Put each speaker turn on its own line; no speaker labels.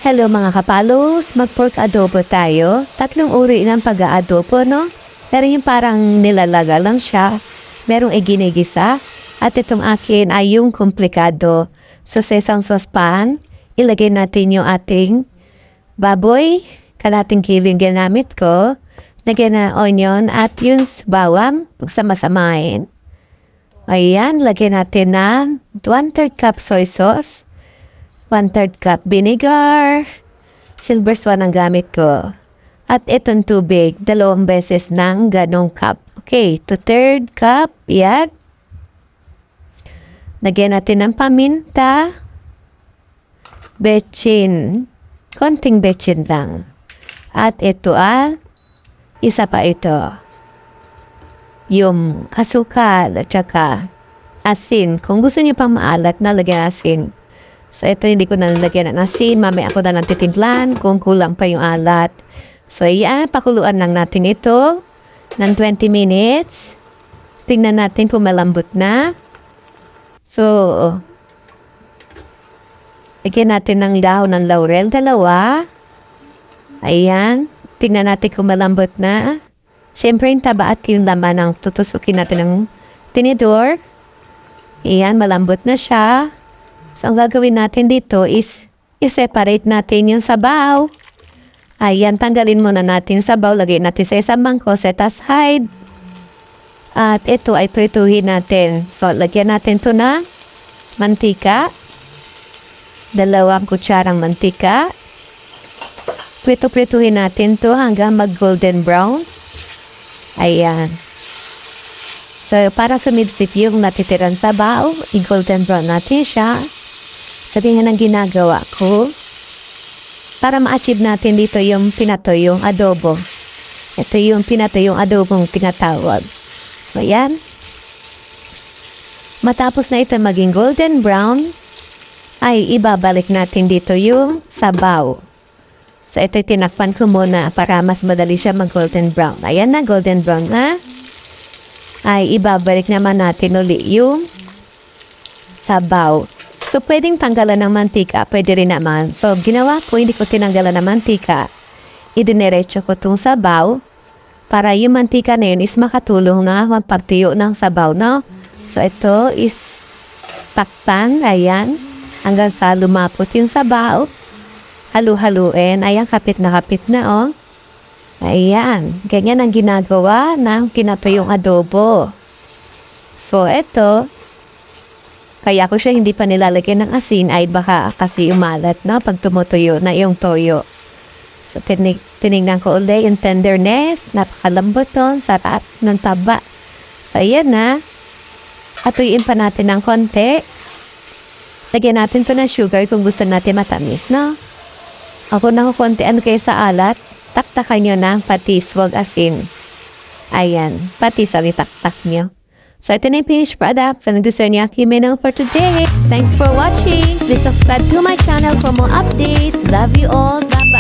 Hello mga kapalos, mag-pork adobo tayo. Tatlong uri ng pag-aadobo, no? Pero yung parang nilalaga lang siya. Merong iginigisa. At itong akin ay yung komplikado. So sa isang saucepan, ilagay natin yung ating baboy. Kalating kilo yung ginamit ko. Lagyan na onion at yung bawang. Sama-samain. Ayan, lagyan natin na 1/3 cup soy sauce. 1/3 cup vinegar. Silver swan ang gamit ko. At itong tubig, 2 beses ng ganong cup. Okay, 2/3 cup. Yan. Lagyan natin ng paminta. Bechin. Konting bechin lang. At ito isa pa ito. Yung asukal at saka asin. Kung gusto niyo pang maalat na lagyan asin. So, ito hindi ko nalagyan ng asin. Mamaya ako na lang titimplan kung kulang pa yung alat. So, yan. Pakuluan lang natin ito ng 20 minutes. Tingnan natin kung malambot na. So, lagyan natin ng dahon ng laurel. 2. Ayan. Tingnan natin kung malambot na. Siyempre, yung taba at yung laman ang tutusukin natin ng tinidor. Ayan, malambot na siya. So, ang gagawin natin dito is i-separate natin yung sabaw. Ayan, tanggalin muna natin yung sabaw. Lagay natin sa isang mangkok, set aside. At ito ay prituhin natin. So, lagyan natin ito na mantika. 2 kutsarang mantika. Prituhin natin to hanggang mag-golden brown. Ayan. So, para sumipsip yung natitirang sabaw, i-golden brown natin siya. Sabihin ang ginagawa ko. Para ma-achieve natin dito yung pinatoyong adobo. Ito yung pinatoyong adobong pinatawag. So, ayan. Matapos na ito maging golden brown, ay ibabalik natin dito yung sabaw. So, ito tinakpan ko muna para mas madali siya mag-golden brown. Ayan na, golden brown na. Ay ibabalik naman natin uli yung sabaw. So, pwedeng tanggalan ng mantika. Pwede rin naman. So, ginawa ko, hindi ko tinanggalan ng mantika. Idiniretso ko itong sabaw para yung mantika na yun is makatulong na magpagtuyo ng sabaw, no? So, ito is takpan. Ayan. Hanggang sa lumapot yung sabaw. Halu-haluin. Ayan, kapit na, oh. Ayan. Ganyan ang ginagawa ng kinatuyong adobo. So, ito, kaya ko siya hindi pa nilalagyan ng asin ay baka kasi umalat, no? Pag tumutuyo na yung toyo. So, tinignan ko ulit yung tenderness. Napakalambot to. Sarap ng taba. So, ayan na. Atuyin pa natin ng konti. Lagyan natin to ng sugar kung gusto natin matamis, no? Ako na konti kayo sa alat. Taktakan nyo na patis, wag asin. Ayan, patis ang itaktak nyo. So, ito na yung finished product. Kung gusto nyo yung menu for today. Thanks for watching. Please subscribe to my channel for more updates. Love you all. Bye.